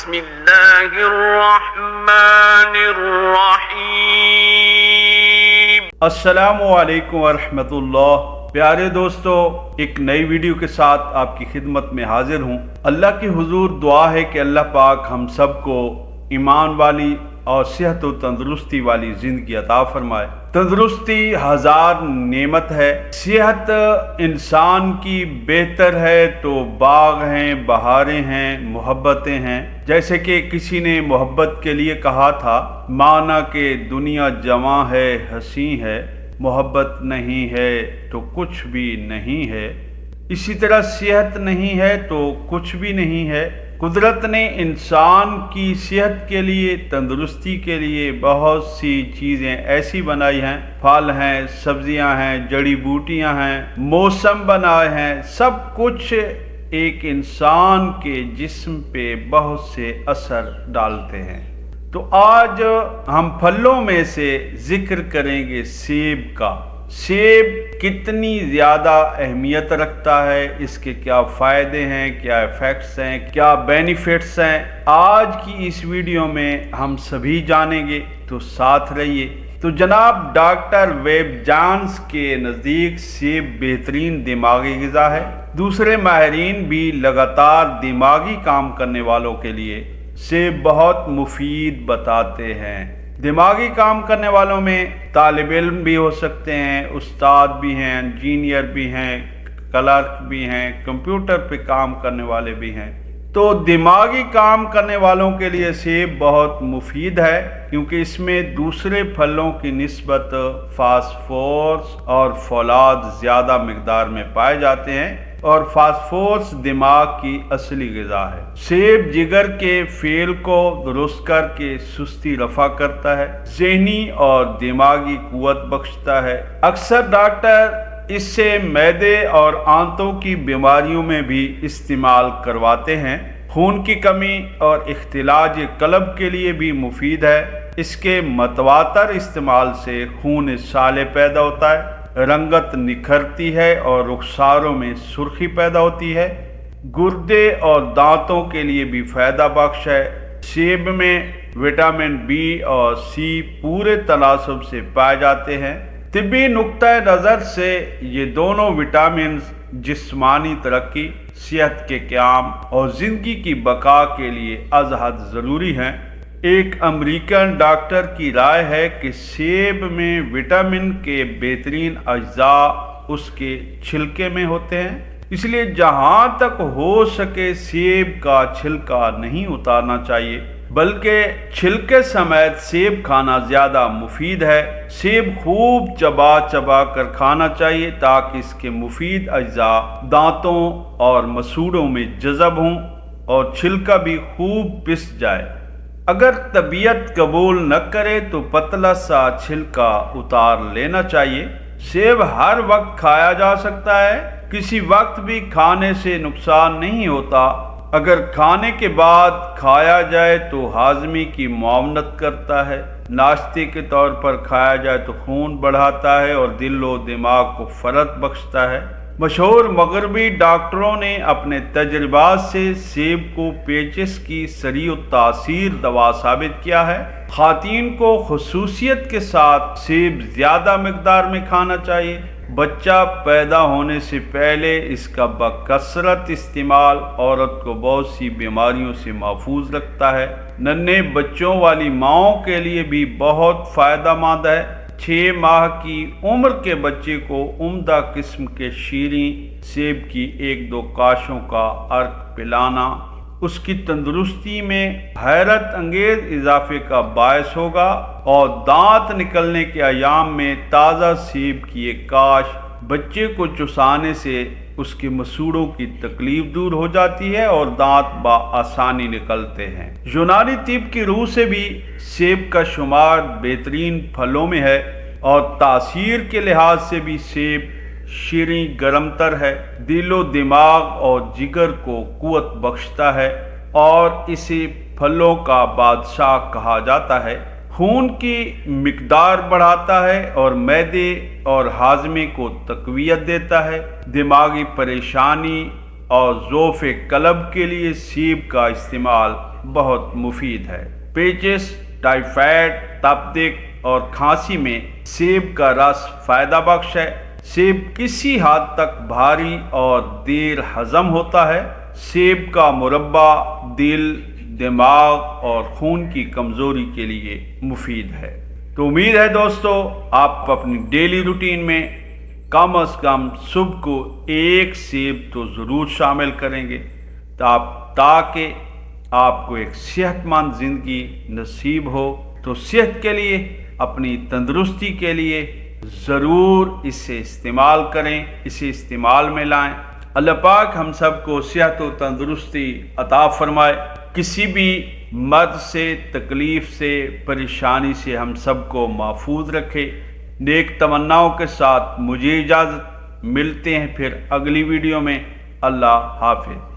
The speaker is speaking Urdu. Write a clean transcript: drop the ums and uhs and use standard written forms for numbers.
بسم اللہ الرحمن الرحیم۔ السلام علیکم ورحمۃ اللہ۔ پیارے دوستو، ایک نئی ویڈیو کے ساتھ آپ کی خدمت میں حاضر ہوں۔ اللہ کی حضور دعا ہے کہ اللہ پاک ہم سب کو ایمان والی اور صحت و تندرستی والی زندگی عطا فرمائے۔ تندرستی ہزار نعمت ہے، صحت انسان کی بہتر ہے تو باغ ہیں، بہاریں ہیں، محبتیں ہیں۔ جیسے کہ کسی نے محبت کے لیے کہا تھا، مانا کہ دنیا جواں ہے، حسین ہے، محبت نہیں ہے تو کچھ بھی نہیں ہے۔ اسی طرح صحت نہیں ہے تو کچھ بھی نہیں ہے۔ قدرت نے انسان کی صحت کے لیے، تندرستی کے لیے بہت سی چیزیں ایسی بنائی ہیں، پھل ہیں، سبزیاں ہیں، جڑی بوٹیاں ہیں، موسم بنائے ہیں، سب کچھ ایک انسان کے جسم پہ بہت سے اثر ڈالتے ہیں۔ تو آج ہم پھلوں میں سے ذکر کریں گے سیب کا۔ سیب کتنی زیادہ اہمیت رکھتا ہے، اس کے کیا فائدے ہیں، کیا ایفیکٹس ہیں، کیا بینیفٹس ہیں، آج کی اس ویڈیو میں ہم سبھی جانیں گے، تو ساتھ رہیے۔ تو جناب ڈاکٹر ویب جانس کے نزدیک سیب بہترین دماغی غذا ہے۔ دوسرے ماہرین بھی لگاتار دماغی کام کرنے والوں کے لیے سیب بہت مفید بتاتے ہیں۔ دماغی کام کرنے والوں میں طالب علم بھی ہو سکتے ہیں، استاد بھی ہیں، انجینئر بھی ہیں، کلرک بھی ہیں، کمپیوٹر پہ کام کرنے والے بھی ہیں۔ تو دماغی کام کرنے والوں کے لیے سیب بہت مفید ہے، کیونکہ اس میں دوسرے پھلوں کی نسبت فاسفورس اور فولاد زیادہ مقدار میں پائے جاتے ہیں، اور فاسفورس دماغ کی اصلی غذا ہے۔ سیب جگر کے فعل کو درست کر کے سستی رفع کرتا ہے، ذہنی اور دماغی قوت بخشتا ہے۔ اکثر ڈاکٹر اس سے معدے اور آنتوں کی بیماریوں میں بھی استعمال کرواتے ہیں۔ خون کی کمی اور اختلاج قلب کے لیے بھی مفید ہے۔ اس کے متواتر استعمال سے خون سالے پیدا ہوتا ہے، رنگت نکھرتی ہے اور رخساروں میں سرخی پیدا ہوتی ہے۔ گردے اور دانتوں کے لیے بھی فائدہ بخش ہے۔ سیب میں وٹامن بی اور سی پورے تناسب سے پائے جاتے ہیں۔ طبی نقطہ نظر سے یہ دونوں وٹامنز جسمانی ترقی، صحت کے قیام اور زندگی کی بقا کے لیے از حد ضروری ہیں۔ ایک امریکن ڈاکٹر کی رائے ہے کہ سیب میں وٹامن کے بہترین اجزاء اس کے چھلکے میں ہوتے ہیں، اس لیے جہاں تک ہو سکے سیب کا چھلکا نہیں اتارنا چاہیے، بلکہ چھلکے سمیت سیب کھانا زیادہ مفید ہے۔ سیب خوب چبا چبا کر کھانا چاہیے تاکہ اس کے مفید اجزاء دانتوں اور مسوڑوں میں جذب ہوں اور چھلکا بھی خوب پس جائے۔ اگر طبیعت قبول نہ کرے تو پتلا سا چھلکا اتار لینا چاہیے۔ سیب ہر وقت کھایا جا سکتا ہے، کسی وقت بھی کھانے سے نقصان نہیں ہوتا۔ اگر کھانے کے بعد کھایا جائے تو ہاضمے کی معاونت کرتا ہے۔ ناشتے کے طور پر کھایا جائے تو خون بڑھاتا ہے اور دل و دماغ کو فرحت بخشتا ہے۔ مشہور مغربی ڈاکٹروں نے اپنے تجربات سے سیب کو پیچس کی سریع التاثیر دوا ثابت کیا ہے۔ خواتین کو خصوصیت کے ساتھ سیب زیادہ مقدار میں کھانا چاہیے۔ بچہ پیدا ہونے سے پہلے اس کا بکثرت استعمال عورت کو بہت سی بیماریوں سے محفوظ رکھتا ہے۔ ننھے بچوں والی ماؤں کے لیے بھی بہت فائدہ مند ہے۔ 6 ماہ کی عمر کے بچے کو عمدہ قسم کے شیریں سیب کی 1-2 کاشوں کا عرق پلانا اس کی تندرستی میں حیرت انگیز اضافے کا باعث ہوگا، اور دانت نکلنے کے ایام میں تازہ سیب کی ایک کاش بچے کو چسانے سے اس کے مسوڑوں کی تکلیف دور ہو جاتی ہے اور دانت بآسانی نکلتے ہیں۔ یونانی طب کی روح سے بھی سیب کا شمار بہترین پھلوں میں ہے، اور تاثیر کے لحاظ سے بھی سیب شیریں گرم تر ہے، دل و دماغ اور جگر کو قوت بخشتا ہے، اور اسے پھلوں کا بادشاہ کہا جاتا ہے۔ خون کی مقدار بڑھاتا ہے اور معدے اور ہاضمے کو تقویت دیتا ہے۔ دماغی پریشانی اور ضعف قلب کے لیے سیب کا استعمال بہت مفید ہے۔ پیچس، ٹائیفائڈ، تپ اور کھانسی میں سیب کا رس فائدہ بخش ہے۔ سیب کسی حد تک بھاری اور دیر ہضم ہوتا ہے۔ سیب کا مربہ دل، دماغ اور خون کی کمزوری کے لیے مفید ہے۔ تو امید ہے دوستو آپ اپنی ڈیلی روٹین میں کم از کم صبح کو ایک سیب تو ضرور شامل کریں گے تاکہ آپ کو ایک صحت مند زندگی نصیب ہو۔ تو صحت کے لیے، اپنی تندرستی کے لیے ضرور اسے استعمال کریں، اسے استعمال میں لائیں۔ اللہ پاک ہم سب کو صحت و تندرستی عطا فرمائے، کسی بھی مرض سے، تکلیف سے، پریشانی سے ہم سب کو محفوظ رکھے۔ نیک تمناؤں کے ساتھ مجھے اجازت، ملتے ہیں پھر اگلی ویڈیو میں۔ اللہ حافظ۔